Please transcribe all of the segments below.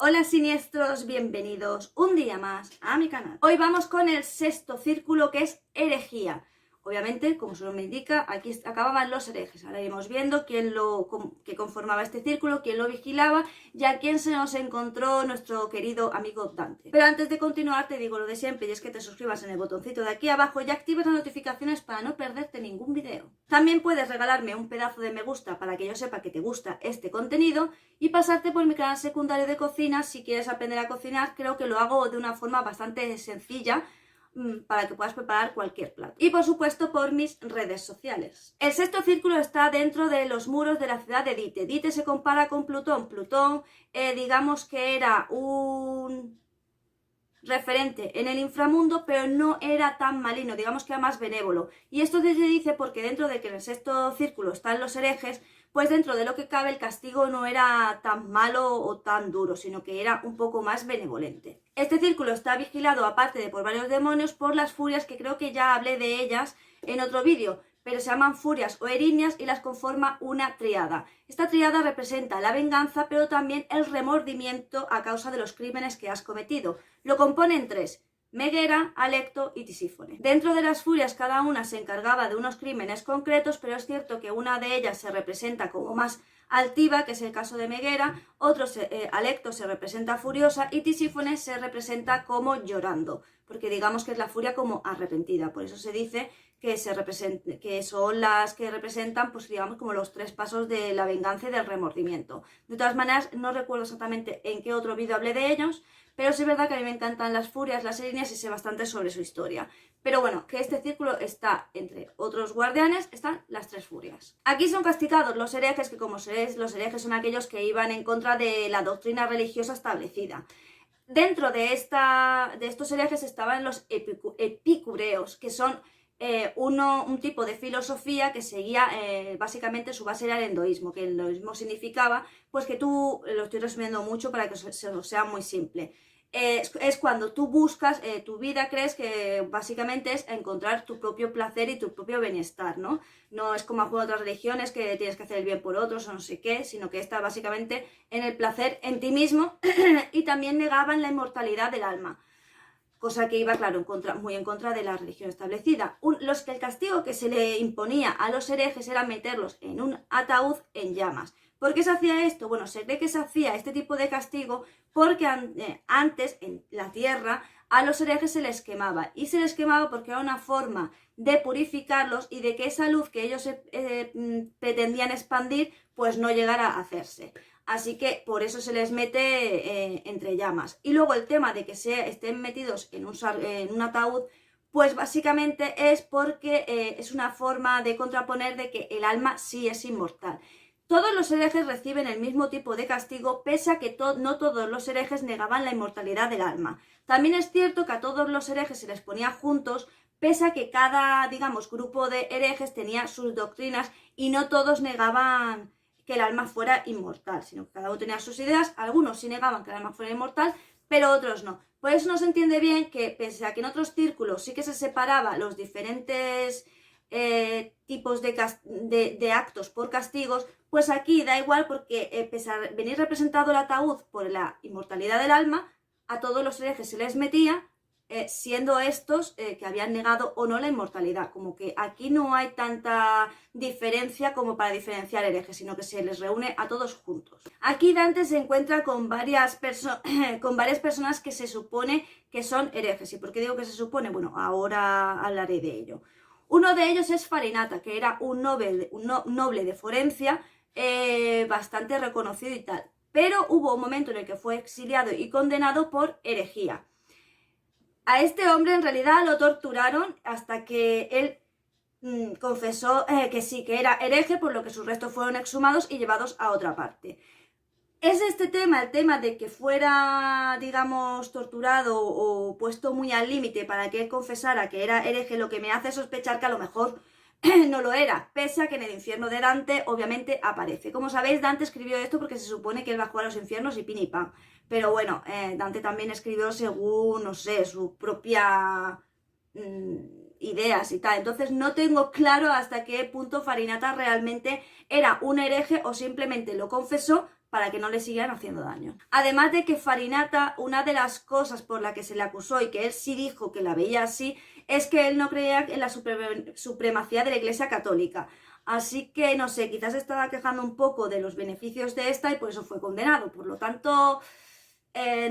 Hola siniestros, bienvenidos un día más a mi canal. Hoy vamos con el sexto círculo, que es herejía. Obviamente, como su nombre indica, aquí acababan los herejes. Ahora iremos viendo que conformaba este círculo, quién lo vigilaba y a quién se nos encontró nuestro querido amigo Dante. Pero antes de continuar te digo lo de siempre, y es que te suscribas en el botoncito de aquí abajo y actives las notificaciones para no perderte ningún video. También puedes regalarme un pedazo de me gusta para que yo sepa que te gusta este contenido y pasarte por mi canal secundario de cocina si quieres aprender a cocinar. Creo que lo hago de una forma bastante sencilla para que puedas preparar cualquier plato. Y por supuesto por mis redes sociales. El sexto círculo está dentro de los muros de la ciudad de Dite. Dite se compara con Plutón. Plutón, digamos que era un referente en el inframundo, pero no era tan maligno, digamos que era más benévolo. Y esto se dice porque dentro de que en el sexto círculo están los herejes, pues dentro de lo que cabe el castigo no era tan malo o tan duro, sino que era un poco más benevolente. Este círculo está vigilado, aparte de por varios demonios, por las furias, que creo que ya hablé de ellas en otro vídeo, pero se llaman furias o erinias y las conforma una tríada. Esta tríada representa la venganza, pero también el remordimiento a causa de los crímenes que has cometido. Lo componen tres: Meguera, Alecto y Tisífone. Dentro de las furias cada una se encargaba de unos crímenes concretos, pero es cierto que una de ellas se representa como más altiva, que es el caso de Meguera, Alecto se representa furiosa y Tisífone se representa como llorando, porque digamos que es la furia como arrepentida. Por eso se dice que son las que representan, pues digamos, como los tres pasos de la venganza y del remordimiento. De todas maneras, no recuerdo exactamente en qué otro vídeo hablé de ellos, pero sí es verdad que a mí me encantan las furias, las erinias, y sé bastante sobre su historia. Pero bueno, que este círculo está, entre otros guardianes, están las tres furias. Aquí son castigados los herejes, que como sabéis, los herejes son aquellos que iban en contra de la doctrina religiosa establecida. Dentro de estos herejes estaban los epicureos, que son un tipo de filosofía que seguía, básicamente su base era el endoísmo, que el endoísmo significaba, pues que tú, lo estoy resumiendo mucho para que sea muy simple, es cuando tú buscas tu vida, crees que básicamente es encontrar tu propio placer y tu propio bienestar, ¿no? No es como a otras religiones que tienes que hacer el bien por otros o no sé qué, sino que está básicamente en el placer en ti mismo. Y también negaban la inmortalidad del alma, cosa que iba, claro, muy en contra de la religión establecida. El castigo que se le imponía a los herejes era meterlos en un ataúd en llamas. ¿Por qué se hacía esto? Bueno, se cree que se hacía este tipo de castigo porque antes, en la tierra, a los herejes se les quemaba. Y se les quemaba porque era una forma de purificarlos y de que esa luz que ellos pretendían expandir, pues no llegara a hacerse. Así que por eso se les mete entre llamas. Y luego el tema de que estén metidos en un ataúd, pues básicamente es porque es una forma de contraponer de que el alma sí es inmortal. Todos los herejes reciben el mismo tipo de castigo, pese a que no todos los herejes negaban la inmortalidad del alma. También es cierto que a todos los herejes se les ponía juntos, pese a que cada, digamos, grupo de herejes tenía sus doctrinas y no todos negaban que el alma fuera inmortal, sino que cada uno tenía sus ideas. Algunos sí negaban que el alma fuera inmortal, pero otros no. Por eso no se entiende bien que, pese a que en otros círculos sí que se separaba los diferentes tipos de actos por castigos, pues aquí da igual, porque pese a venir representado el ataúd por la inmortalidad del alma, a todos los herejes se les metía, siendo estos que habían negado o no la inmortalidad. Como que aquí no hay tanta diferencia como para diferenciar herejes, sino que se les reúne a todos juntos. Aquí Dante se encuentra con varias personas que se supone que son herejes. ¿Y por qué digo que se supone? Bueno, ahora hablaré de ello. Uno de ellos es Farinata, que era un noble de Forencia, bastante reconocido y tal. Pero hubo un momento en el que fue exiliado y condenado por herejía. A este hombre en realidad lo torturaron hasta que él confesó que sí, que era hereje, por lo que sus restos fueron exhumados y llevados a otra parte. Es este tema, el tema de que fuera, digamos, torturado o puesto muy al límite para que él confesara que era hereje, lo que me hace sospechar que a lo mejor no lo era, pese a que en el infierno de Dante obviamente aparece. Como sabéis, Dante escribió esto porque se supone que él bajó a los infiernos y pin y pan. Pero bueno, Dante también escribió según, no sé, su propia ideas y tal. Entonces no tengo claro hasta qué punto Farinata realmente era un hereje o simplemente lo confesó para que no le siguieran haciendo daño. Además de que Farinata, una de las cosas por la que se le acusó y que él sí dijo que la veía así, es que él no creía en la supremacía de la Iglesia Católica. Así que, no sé, quizás estaba quejando un poco de los beneficios de esta y por eso fue condenado. Por lo tanto,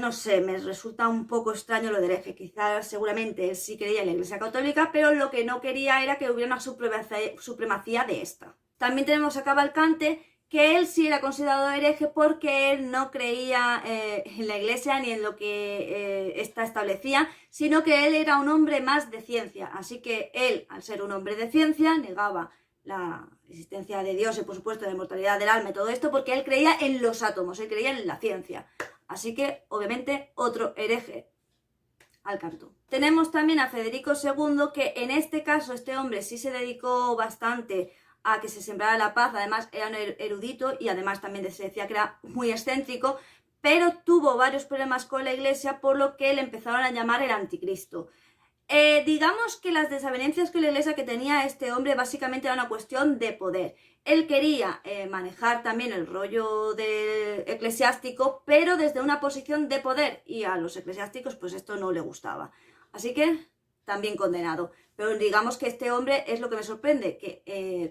no sé, me resulta un poco extraño lo del hereje. Quizás, seguramente, él sí creía en la Iglesia Católica, pero lo que no quería era que hubiera una supremacía de esta. También tenemos a Cavalcante, que él sí era considerado hereje porque él no creía en la Iglesia ni en lo que ésta establecía, sino que él era un hombre más de ciencia. Así que él, al ser un hombre de ciencia, negaba la existencia de Dios y, por supuesto, la inmortalidad del alma y todo esto, porque él creía en los átomos, él creía en la ciencia. Así que, obviamente, otro hereje al canto. Tenemos también a Federico II, que en este caso, este hombre sí se dedicó bastante a que se sembrara la paz. Además era un erudito y además también se decía que era muy excéntrico, pero tuvo varios problemas con la Iglesia, por lo que le empezaron a llamar el anticristo. Digamos que las desavenencias con la Iglesia que tenía este hombre básicamente era una cuestión de poder. Él quería manejar también el rollo eclesiástico, pero desde una posición de poder, y a los eclesiásticos pues esto no le gustaba. Así que también condenado. Pero digamos que este hombre es lo que me sorprende, que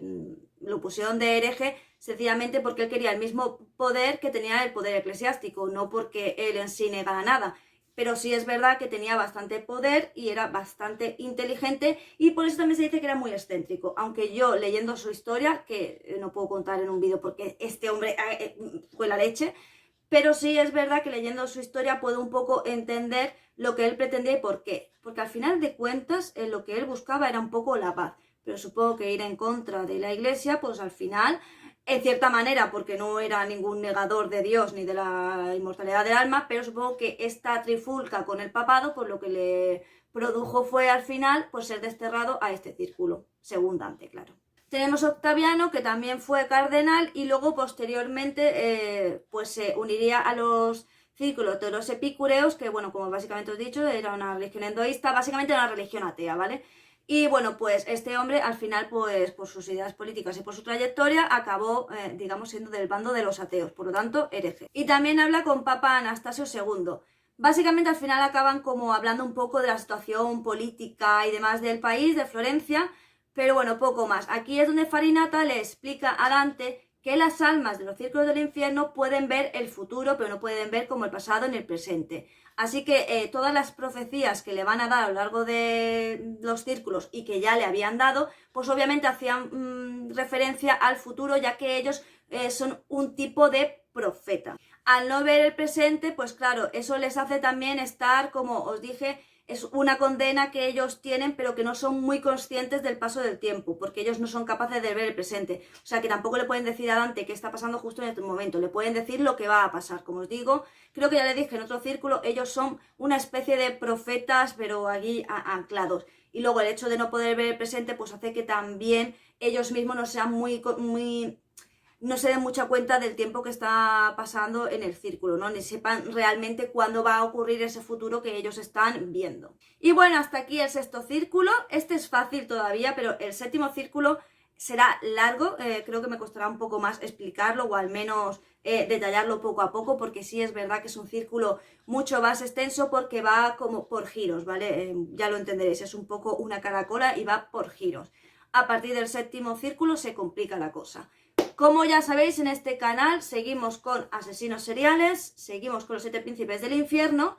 lo pusieron de hereje sencillamente porque él quería el mismo poder que tenía el poder eclesiástico, no porque él en sí negara nada. Pero sí es verdad que tenía bastante poder y era bastante inteligente, y por eso también se dice que era muy excéntrico. Aunque yo, leyendo su historia, que no puedo contar en un vídeo porque este hombre fue la leche, pero sí es verdad que leyendo su historia puedo un poco entender lo que él pretendía y por qué. Porque al final de cuentas lo que él buscaba era un poco la paz. Pero supongo que ir en contra de la Iglesia, pues al final, en cierta manera, porque no era ningún negador de Dios ni de la inmortalidad del alma, pero supongo que esta trifulca con el papado, pues lo que le produjo fue al final pues ser desterrado a este círculo, según Dante, claro. Tenemos a Octaviano, que también fue cardenal y luego posteriormente pues se uniría a los círculos de los epicúreos, que bueno, como básicamente os he dicho, era una religión endoísta, básicamente era una religión atea, ¿vale? Y bueno, pues este hombre al final, pues por sus ideas políticas y por su trayectoria, acabó, digamos, siendo del bando de los ateos, por lo tanto, hereje. Y también habla con Papa Anastasio II. Básicamente al final acaban como hablando un poco de la situación política y demás del país, de Florencia, pero bueno, poco más. Aquí es donde Farinata le explica a Dante que las almas de los círculos del infierno pueden ver el futuro, pero no pueden ver como el pasado ni el presente. Así que todas las profecías que le van a dar a lo largo de los círculos y que ya le habían dado, pues obviamente hacían referencia al futuro, ya que ellos son un tipo de profeta. Al no ver el presente, pues claro, eso les hace también estar, como os dije, es una condena que ellos tienen, pero que no son muy conscientes del paso del tiempo, porque ellos no son capaces de ver el presente. O sea que tampoco le pueden decir a Dante qué está pasando justo en este momento, le pueden decir lo que va a pasar. Como os digo, creo que ya le dije en otro círculo, ellos son una especie de profetas, pero allí anclados. Y luego el hecho de no poder ver el presente, pues hace que también ellos mismos no sean no se den mucha cuenta del tiempo que está pasando en el círculo, ¿no? Ni sepan realmente cuándo va a ocurrir ese futuro que ellos están viendo. Y bueno, hasta aquí el sexto círculo. Este es fácil todavía, pero el séptimo círculo será largo. Creo que me costará un poco más explicarlo o al menos detallarlo poco a poco, porque sí es verdad que es un círculo mucho más extenso porque va como por giros, ¿vale? Ya lo entenderéis, es un poco una caracola y va por giros. A partir del séptimo círculo se complica la cosa. Como ya sabéis, en este canal seguimos con asesinos seriales, seguimos con los 7 príncipes del infierno,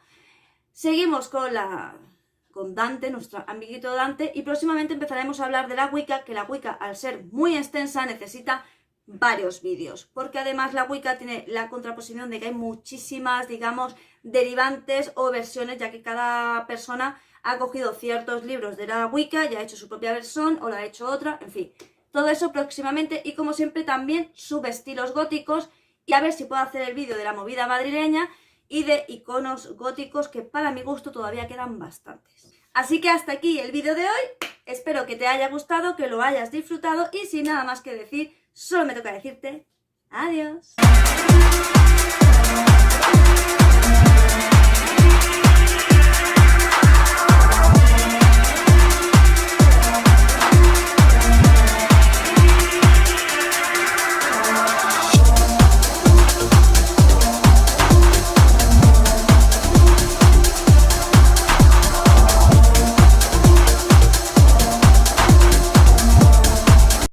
seguimos con Dante, nuestro amiguito Dante, y próximamente empezaremos a hablar de la Wicca, que la Wicca, al ser muy extensa, necesita varios vídeos, porque además la Wicca tiene la contraposición de que hay muchísimas, digamos, derivantes o versiones, ya que cada persona ha cogido ciertos libros de la Wicca y ha hecho su propia versión o la ha hecho otra, en fin. Todo eso próximamente, y como siempre también subestilos góticos, y a ver si puedo hacer el vídeo de la movida madrileña y de iconos góticos, que para mi gusto todavía quedan bastantes. Así que hasta aquí el vídeo de hoy, espero que te haya gustado, que lo hayas disfrutado, y sin nada más que decir, solo me toca decirte adiós.